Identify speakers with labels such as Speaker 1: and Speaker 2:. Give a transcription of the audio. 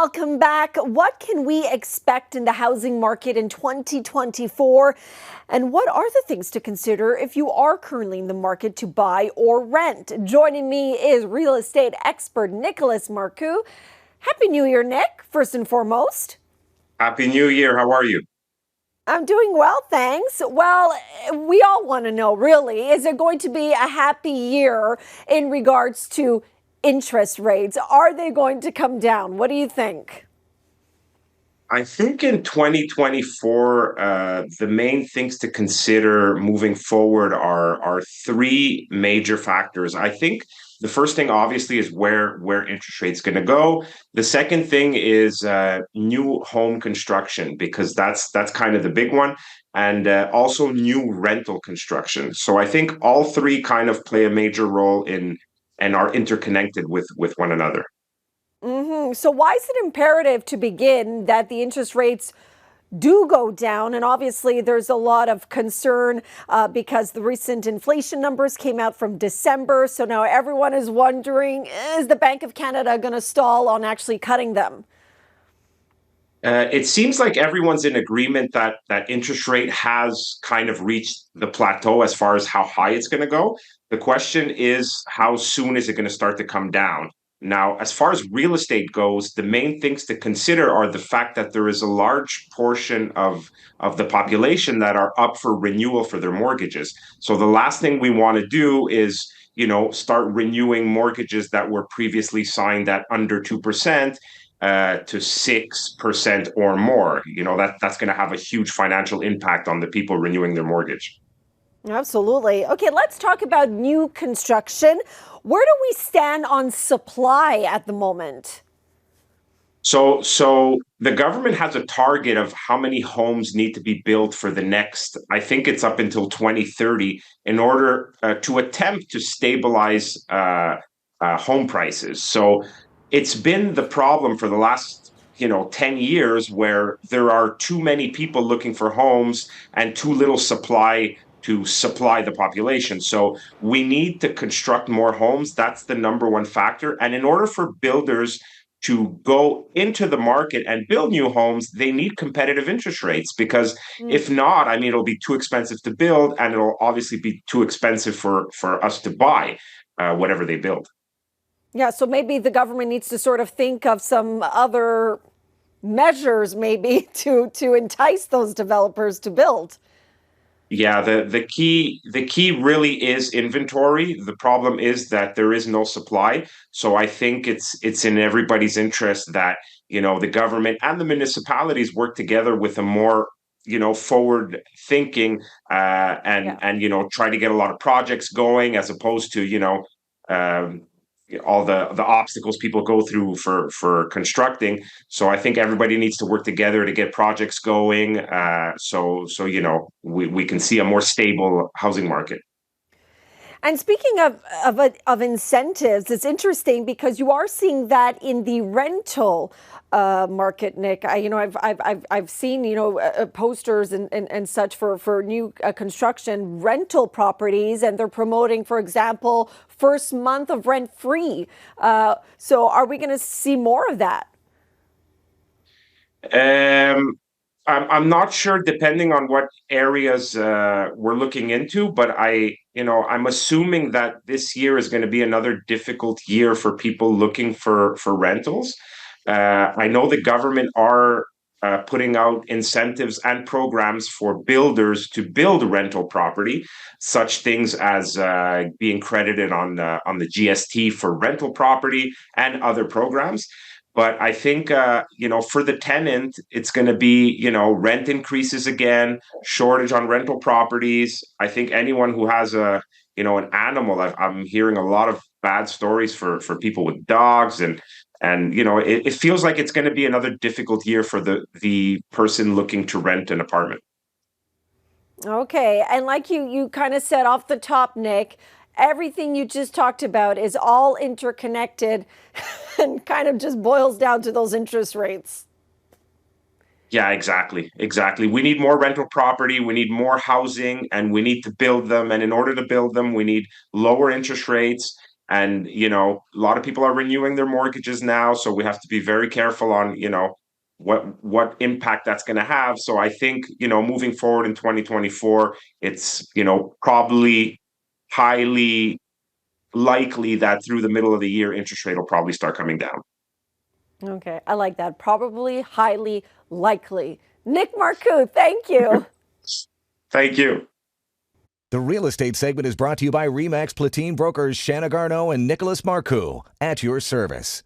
Speaker 1: welcome back. What can we expect in the housing market in 2024? And what are the things to consider if you are currently in the market to buy or rent? Joining me is real estate expert Nicolas Markou. Happy New Year, Nick, first and foremost.
Speaker 2: Happy New Year. How are you?
Speaker 1: I'm doing well, thanks. Well, we all want to know, really, is it going to be a happy year in regards to interest rates? Are they going to come down? What do you think?
Speaker 2: I think in 2024, the main things to consider moving forward are three major factors. I think the first thing, obviously, is where interest rates going to go. The second thing is new home construction, because that's kind of the big one, and also new rental construction. So I think all three kind of play a major role in and are interconnected with one another.
Speaker 1: So why is it imperative to begin that the interest rates do go down? And obviously, there's a lot of concern because the recent inflation numbers came out from December. So now everyone is wondering, is the Bank of Canada going to stall on actually cutting them?
Speaker 2: It seems like everyone's in agreement that interest rate has kind of reached the plateau as far as how high it's going to go. The question is, how soon is it going to start to come down? Now, as far as real estate goes, the main things to consider are the fact that there is a large portion of the population that are up for renewal for their mortgages. So the last thing we want to do is, start renewing mortgages that were previously signed at under 2%, to 6% or more. That's going to have a huge financial impact on the people renewing their mortgage.
Speaker 1: Absolutely. Okay, let's talk about new construction. Where do we stand on supply at the moment?
Speaker 2: So the government has a target of how many homes need to be built for the next, I think it's up until 2030, in order to attempt to stabilize home prices. So it's been the problem for the last 10 years, where there are too many people looking for homes and too little supply to supply the population. So we need to construct more homes. That's the number one factor. And in order for builders to go into the market and build new homes, they need competitive interest rates, because if not, I mean, it'll be too expensive to build, and it'll obviously be too expensive for us to buy whatever they build.
Speaker 1: Yeah, so maybe the government needs to sort of think of some other measures maybe to entice those developers to build.
Speaker 2: Yeah, the key really is inventory. The problem is that there is no supply. So I think it's in everybody's interest that, the government and the municipalities work together with a more, forward thinking, and try to get a lot of projects going, as opposed to, um, all the obstacles people go through for constructing. So I think everybody needs to work together to get projects going. So we can see a more stable housing market.
Speaker 1: And speaking of incentives, it's interesting because you are seeing that in the rental market, Nick. I've seen posters and such for new construction rental properties, and they're promoting, for example, first month of rent free. So are we going to see more of that?
Speaker 2: Um, I'm not sure, depending on what areas we're looking into, but I'm assuming that this year is going to be another difficult year for people looking for rentals. I know the government are putting out incentives and programs for builders to build rental property, such things as being credited on the GST for rental property and other programs. But I think, for the tenant, it's going to be, rent increases again, shortage on rental properties. I think anyone who has an animal, I'm hearing a lot of bad stories for people with dogs, and it feels like it's going to be another difficult year for the person looking to rent an apartment.
Speaker 1: Okay, and like you kind of said off the top, Nick, everything you just talked about is all interconnected and kind of just boils down to those interest rates.
Speaker 2: Yeah, exactly. Exactly. We need more rental property, we need more housing, and we need to build them. And in order to build them, we need lower interest rates. And, a lot of people are renewing their mortgages now. So we have to be very careful on, what impact that's going to have. So I think, moving forward in 2024, it's, probably highly likely that through the middle of the year, interest rate will probably start coming down.
Speaker 1: Okay, I like that. Probably, highly likely. Nick Markou, thank you.
Speaker 2: Thank you.
Speaker 3: The real estate segment is brought to you by RE/MAX Platine brokers Shanna Garneau and Nicolas Markou, at your service.